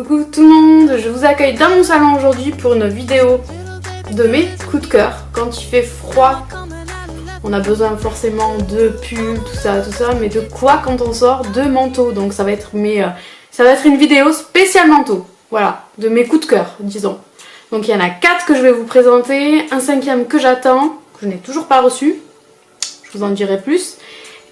Coucou tout le monde, je vous accueille dans mon salon aujourd'hui pour une vidéo de mes coups de cœur. Quand il fait froid, on a besoin forcément de pulls, tout ça, mais de quoi quand on sort? De manteaux. Donc ça va être une vidéo spéciale manteau, voilà, de mes coups de cœur, disons. Donc il y en a 4 que je vais vous présenter, un 5e que j'attends, que je n'ai toujours pas reçu, je vous en dirai plus,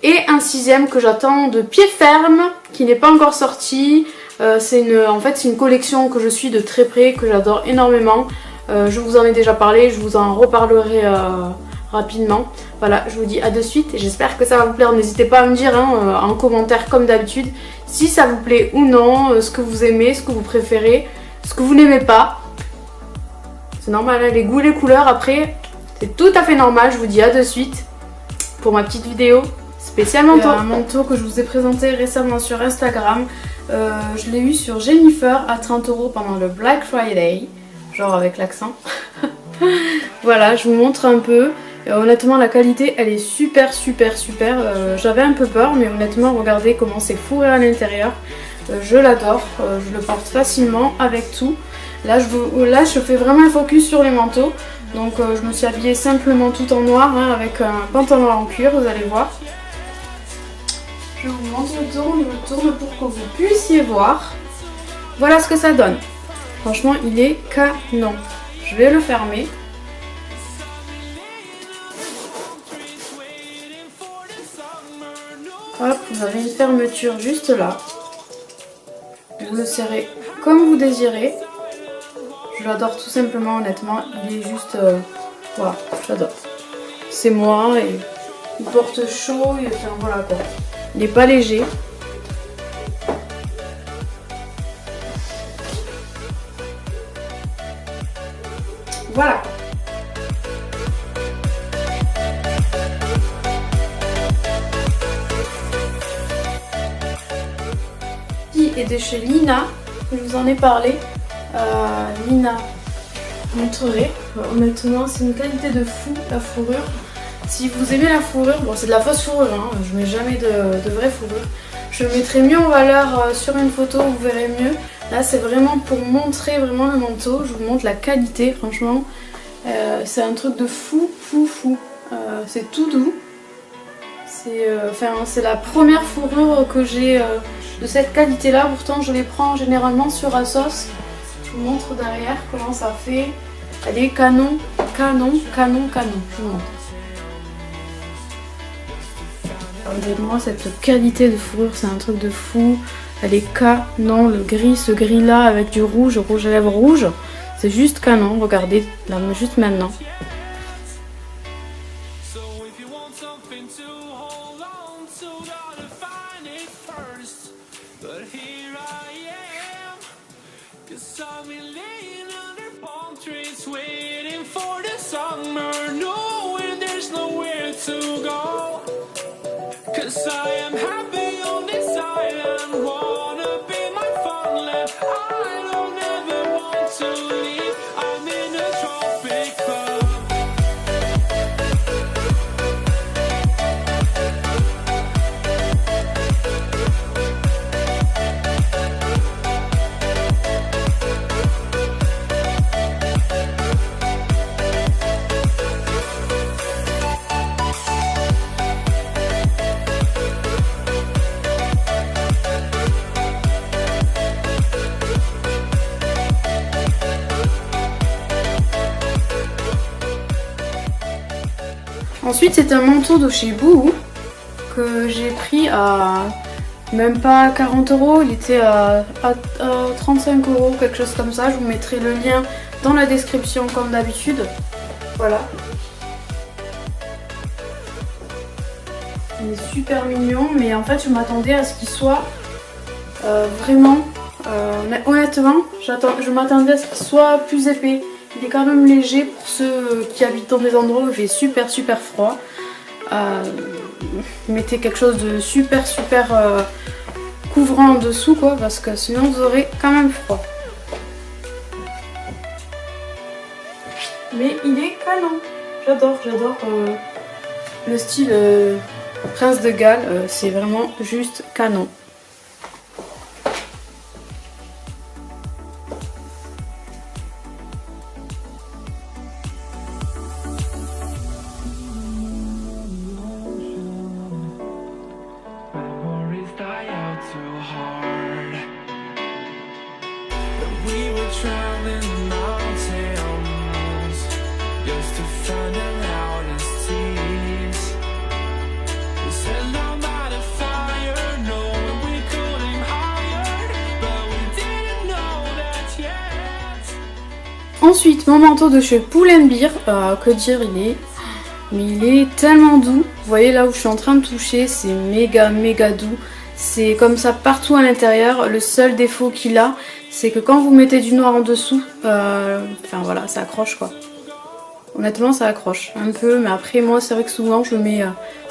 et un 6e que j'attends de pied ferme, qui n'est pas encore sorti. En fait c'est une collection que je suis de très près, que j'adore énormément. Je vous en ai déjà parlé, je vous en reparlerai rapidement. Voilà, je vous dis à de suite et j'espère que ça va vous plaire. N'hésitez pas à me dire en commentaire comme d'habitude si ça vous plaît ou non, ce que vous aimez, ce que vous préférez, ce que vous n'aimez pas. C'est normal, hein, les goûts, les couleurs après, c'est tout à fait normal. Je vous dis à de suite pour ma petite vidéo spéciale manteau. Un manteau que je vous ai présenté récemment sur Instagram. Je l'ai eu sur Jennifer à 30 € pendant le Black Friday, genre avec l'accent. Voilà, je vous montre un peu. Honnêtement la qualité elle est super. J'avais un peu peur mais honnêtement regardez comment c'est fourré à l'intérieur. Je l'adore, je le porte facilement avec tout. Là je fais vraiment un focus sur les manteaux. Donc je me suis habillée simplement tout en noir avec un pantalon en cuir, vous allez voir. Je vous montre, je tourne pour que vous puissiez voir. Voilà ce que ça donne. Franchement il est canon. Je vais le fermer. Hop, vous avez une fermeture juste là. Vous le serrez comme vous désirez. Je l'adore tout simplement, honnêtement. Il est juste... voilà, j'adore. C'est moi et il porte chaud. Enfin, voilà quoi. Il n'est pas léger. Voilà. Et de chez Lina, je vous en ai parlé. Lina montrerai. Honnêtement, c'est une qualité de fou la fourrure. Si vous aimez la fourrure, bon c'est de la fausse fourrure, hein, je mets jamais de vraie fourrure. Je le mettrai mieux en valeur sur une photo, vous verrez mieux. Là c'est vraiment pour montrer vraiment le manteau, je vous montre la qualité franchement. C'est un truc de fou. C'est tout doux. C'est la première fourrure que j'ai de cette qualité là, pourtant je les prends généralement sur Asos. Je vous montre derrière comment ça fait. Elle est canon. Je vous montre. Regardez-moi cette qualité de fourrure, c'est un truc de fou. Elle est canon, ce gris là avec du rouge à lèvres rouge. C'est juste canon, regardez, là, juste maintenant. Ensuite c'est un manteau de chez Boohoo que j'ai pris à même pas 40 €, il était à 35 €, quelque chose comme ça. Je vous mettrai le lien dans la description comme d'habitude. Voilà. Il est super mignon mais en fait je m'attendais à ce qu'il soit vraiment, honnêtement je m'attendais à ce qu'il soit plus épais. Il est quand même léger pour ceux qui habitent dans des endroits où il fait super froid. Mettez quelque chose de super couvrant en dessous quoi, parce que sinon vous aurez quand même froid. Mais il est canon. J'adore le style Prince de Galles, c'est vraiment juste canon. Ensuite, mon manteau de chez Pull&Bear, que dire, mais il est tellement doux. Vous voyez là où je suis en train de toucher, c'est méga doux. C'est comme ça partout à l'intérieur. Le seul défaut qu'il a, c'est que quand vous mettez du noir en dessous, enfin voilà, ça accroche quoi. Honnêtement ça accroche un peu, mais après moi c'est vrai que souvent je mets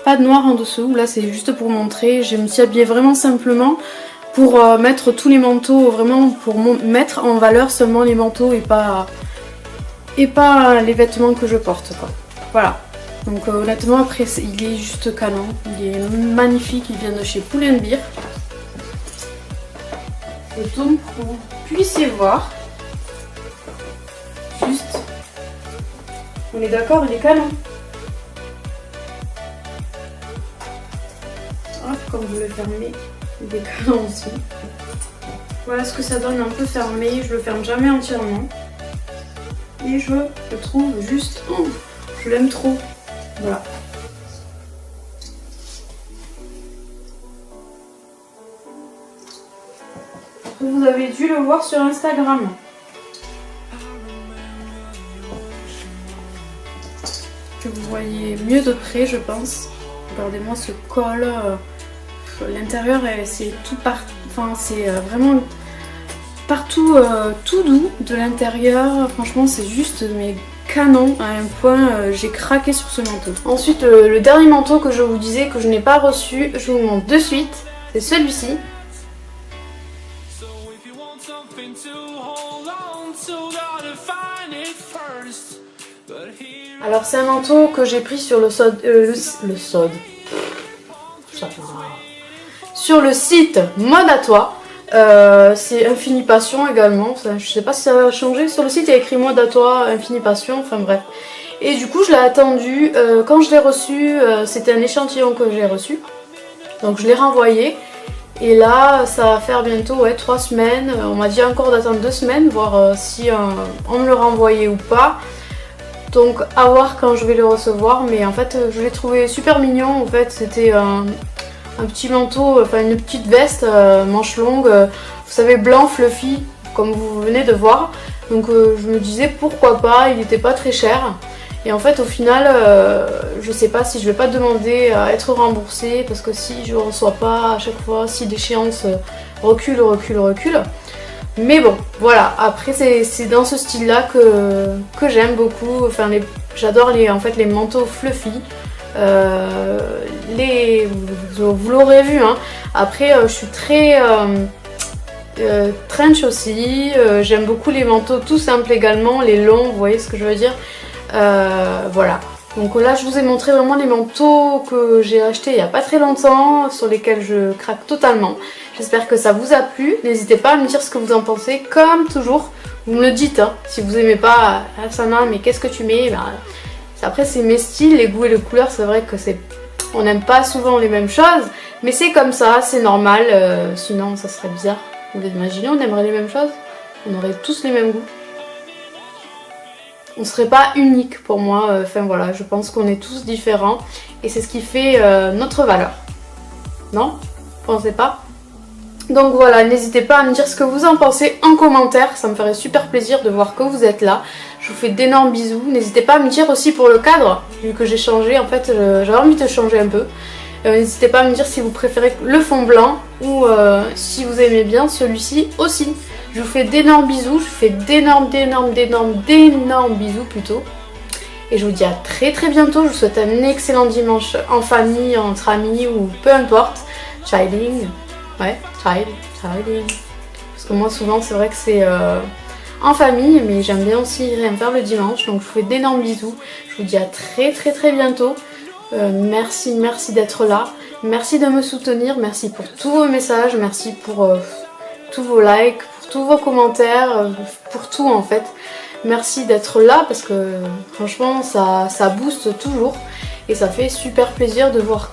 pas de noir en dessous. Là c'est juste pour montrer, je me suis habillée vraiment simplement pour mettre tous les manteaux, vraiment pour mettre en valeur seulement les manteaux et pas les vêtements que je porte quoi. Voilà. Donc honnêtement après il est juste canon, il est magnifique, il vient de chez Pull&Bear. Et donc pour que vous puissiez voir, juste, on est d'accord, il est canon. Hop, comme vous le fermez, il est canon aussi. Voilà ce que ça donne un peu fermé, je le ferme jamais entièrement. Et je le trouve juste, oh, je l'aime trop. Voilà. Vous avez dû le voir sur Instagram. Que vous voyez mieux de près, je pense. Regardez-moi ce col. L'intérieur, c'est tout enfin, c'est vraiment partout tout doux de l'intérieur. Franchement, c'est juste mais canon à un point. J'ai craqué sur ce manteau. Ensuite, le dernier manteau que je vous disais que je n'ai pas reçu, je vous montre de suite. C'est celui-ci. Alors c'est un manteau que j'ai pris sur le sod, sur le site Mode à toi. C'est Infini Passion également. Je sais pas si ça a changé. Sur le site il y a écrit Mode à toi, Infini Passion, enfin bref. Et du coup je l'ai attendu. Quand je l'ai reçu, c'était un échantillon que j'ai reçu. Donc je l'ai renvoyé. Et là, ça va faire bientôt 3 semaines. On m'a dit encore d'attendre 2 semaines, voir si on me le renvoyait ou pas. Donc à voir quand je vais le recevoir. Mais en fait, je l'ai trouvé super mignon. En fait, c'était un petit manteau, enfin une petite veste, manche longue. Vous savez, blanc, fluffy, comme vous venez de voir. Donc je me disais pourquoi pas, il n'était pas très cher. Et en fait au final je sais pas si je vais pas demander à être remboursée, parce que si je reçois pas à chaque fois, si l'échéance recule. Mais bon voilà, après c'est dans ce style là que j'aime beaucoup. Enfin j'adore en fait les manteaux fluffy. Vous l'aurez vu hein. Après je suis très trench aussi. J'aime beaucoup les manteaux tout simples également, les longs, vous voyez ce que je veux dire. Voilà, donc là je vous ai montré vraiment les manteaux que j'ai achetés il n'y a pas très longtemps, sur lesquels je craque totalement. J'espère que ça vous a plu, n'hésitez pas à me dire ce que vous en pensez, comme toujours, vous me le dites hein. Si vous aimez pas Sana, mais qu'est-ce que tu mets, après c'est mes styles, les goûts et les couleurs, c'est vrai que on n'aime pas souvent les mêmes choses, mais c'est comme ça, c'est normal, sinon ça serait bizarre. Vous imaginez, on aimerait les mêmes choses, on aurait tous les mêmes goûts. On serait pas unique pour moi, enfin voilà, je pense qu'on est tous différents et c'est ce qui fait notre valeur. Non? Vous pensez pas? Donc voilà, n'hésitez pas à me dire ce que vous en pensez en commentaire, ça me ferait super plaisir de voir que vous êtes là. Je vous fais d'énormes bisous, n'hésitez pas à me dire aussi pour le cadre, vu que j'ai changé, en fait j'avais envie de changer un peu. N'hésitez pas à me dire si vous préférez le fond blanc ou si vous aimez bien celui-ci aussi. Je vous fais d'énormes bisous, je vous fais d'énormes bisous plutôt. Et je vous dis à très bientôt, je vous souhaite un excellent dimanche en famille, entre amis ou peu importe. Childing, ouais, childing. Parce que moi souvent c'est vrai que c'est en famille, mais j'aime bien aussi rien faire le dimanche. Donc je vous fais d'énormes bisous, je vous dis à très bientôt. Merci d'être là, merci de me soutenir, merci pour tous vos messages, merci pour tous vos likes, pour tous vos commentaires, pour tout en fait. Merci d'être là parce que franchement ça booste toujours et ça fait super plaisir de voir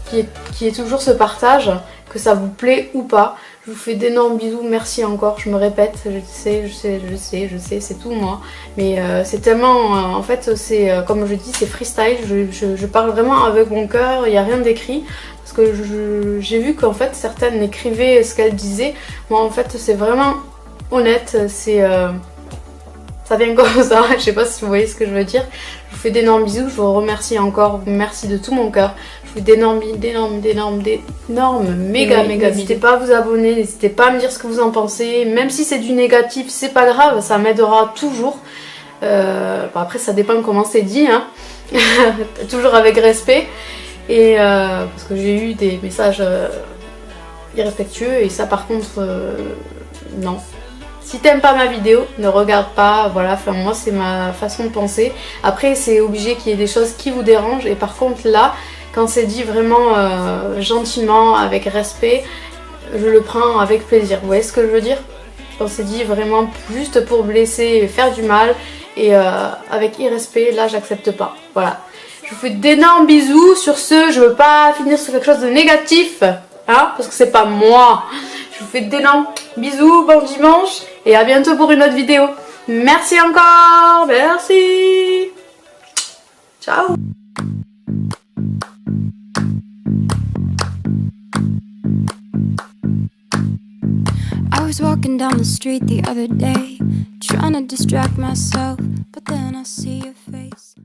qu'il y ait toujours ce partage, que ça vous plaît ou pas. Je vous fais d'énormes bisous, merci encore, je me répète, je sais, c'est tout moi. Mais c'est tellement, en fait, c'est comme je dis, c'est freestyle, je parle vraiment avec mon cœur, il n'y a rien d'écrit. Parce que j'ai vu qu'en fait certaines écrivaient ce qu'elles disaient. Moi en fait c'est vraiment honnête, c'est ça vient comme ça, je sais pas si vous voyez ce que je veux dire. Je vous fais d'énormes bisous, je vous remercie encore, merci de tout mon cœur. Je vous fais d'énormes méga bisous. N'hésitez pas à vous abonner, n'hésitez pas à me dire ce que vous en pensez. Même si c'est du négatif, c'est pas grave, ça m'aidera toujours. Bon, après ça dépend comment c'est dit, hein. Toujours avec respect. Et parce que j'ai eu des messages irrespectueux et ça par contre non. Si t'aimes pas ma vidéo, ne regarde pas, voilà, enfin moi c'est ma façon de penser. Après c'est obligé qu'il y ait des choses qui vous dérangent et par contre là, quand c'est dit vraiment gentiment, avec respect, je le prends avec plaisir. Vous voyez ce que je veux dire? Quand c'est dit vraiment juste pour blesser et faire du mal et avec irrespect, là j'accepte pas. Voilà. Je vous fais d'énormes bisous. Sur ce, je veux pas finir sur quelque chose de négatif, hein, parce que c'est pas moi. Je vous fais d'énormes bisous, bon dimanche et à bientôt pour une autre vidéo. Merci encore, merci. Ciao. I was walking down the street the other day, trying to distract myself, but then I see your face.